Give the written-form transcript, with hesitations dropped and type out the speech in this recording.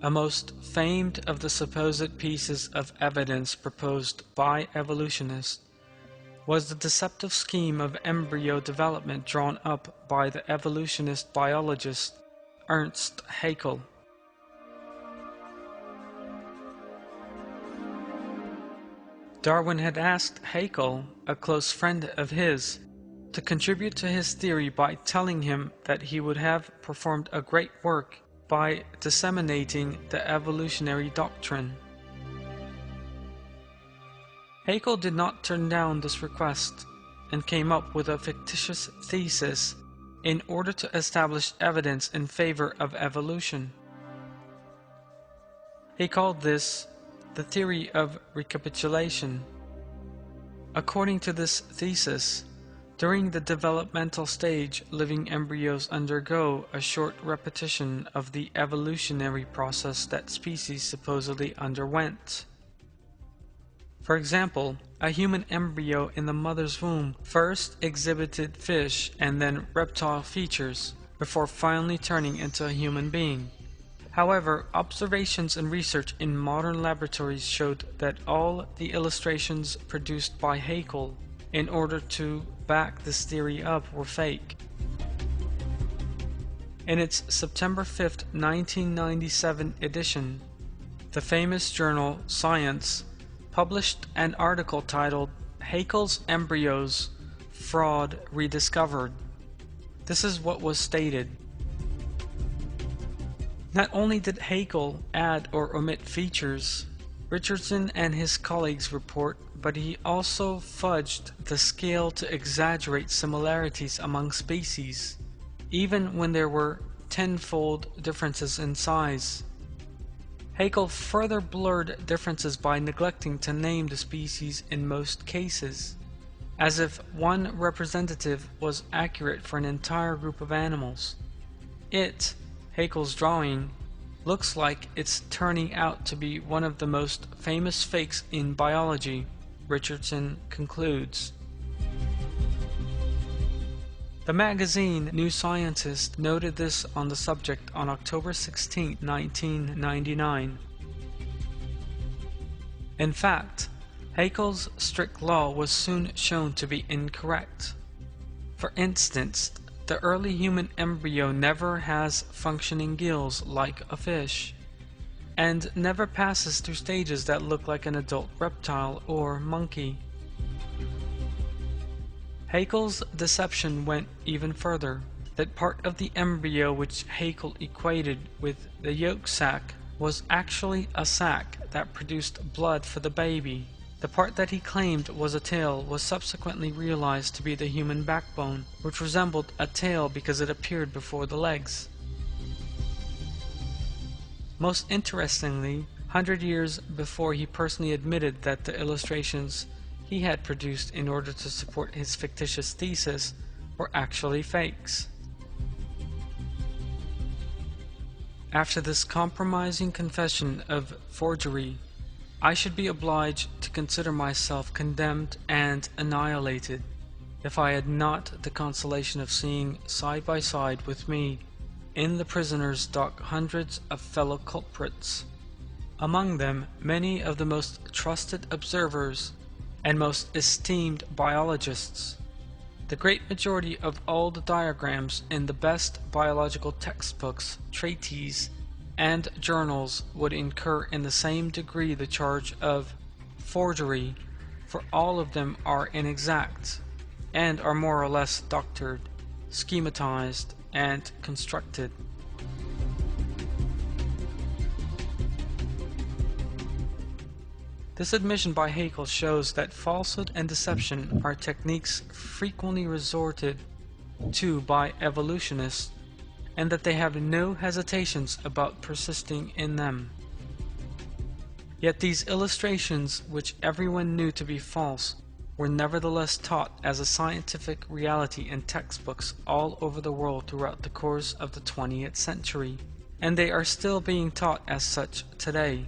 A most famed of the supposed pieces of evidence proposed by evolutionists was the deceptive scheme of embryo development drawn up by the evolutionist biologist Ernst Haeckel. Darwin had asked Haeckel, a close friend of his, to contribute to his theory by telling him that he would have performed a great work by disseminating the evolutionary doctrine. Haeckel did not turn down this request and came up with a fictitious thesis in order to establish evidence in favor of evolution. He called this the theory of recapitulation. According to this thesis, during the developmental stage, living embryos undergo a short repetition of the evolutionary process that species supposedly underwent. For example, a human embryo in the mother's womb first exhibited fish and then reptile features, before finally turning into a human being. However, observations and research in modern laboratories showed that all the illustrations produced by Haeckel in order to back this theory up were fake. In its September 5, 1997 edition, the famous journal Science published an article titled "Haeckel's Embryos: Fraud Rediscovered." This is what was stated. Not only did Haeckel add or omit features Richardson and his colleagues report, but he also fudged the scale to exaggerate similarities among species, even when there were tenfold differences in size. Haeckel further blurred differences by neglecting to name the species in most cases, as if one representative was accurate for an entire group of animals. Haeckel's drawing, looks like it's turning out to be one of the most famous fakes in biology, Richardson concludes. The magazine New Scientist noted this on the subject on October 16, 1999. In fact, Haeckel's strict law was soon shown to be incorrect. For instance, the early human embryo never has functioning gills like a fish, and never passes through stages that look like an adult reptile or monkey. Haeckel's deception went even further, that part of the embryo which Haeckel equated with the yolk sac was actually a sac that produced blood for the baby. The part that he claimed was a tail was subsequently realized to be the human backbone, which resembled a tail because it appeared before the legs. Most interestingly, 100 years before he personally admitted that the illustrations he had produced in order to support his fictitious thesis were actually fakes. After this compromising confession of forgery, I should be obliged to consider myself condemned and annihilated if I had not the consolation of seeing side by side with me in the prisoner's dock hundreds of fellow culprits, among them many of the most trusted observers and most esteemed biologists. The great majority of all the diagrams in the best biological textbooks, treatises, and journals would incur in the same degree the charge of forgery, for all of them are inexact, and are more or less doctored, schematized, and constructed. This admission by Haeckel shows that falsehood and deception are techniques frequently resorted to by evolutionists, and that they have no hesitations about persisting in them. Yet these illustrations, which everyone knew to be false, were nevertheless taught as a scientific reality in textbooks all over the world throughout the course of the 20th century, and they are still being taught as such today.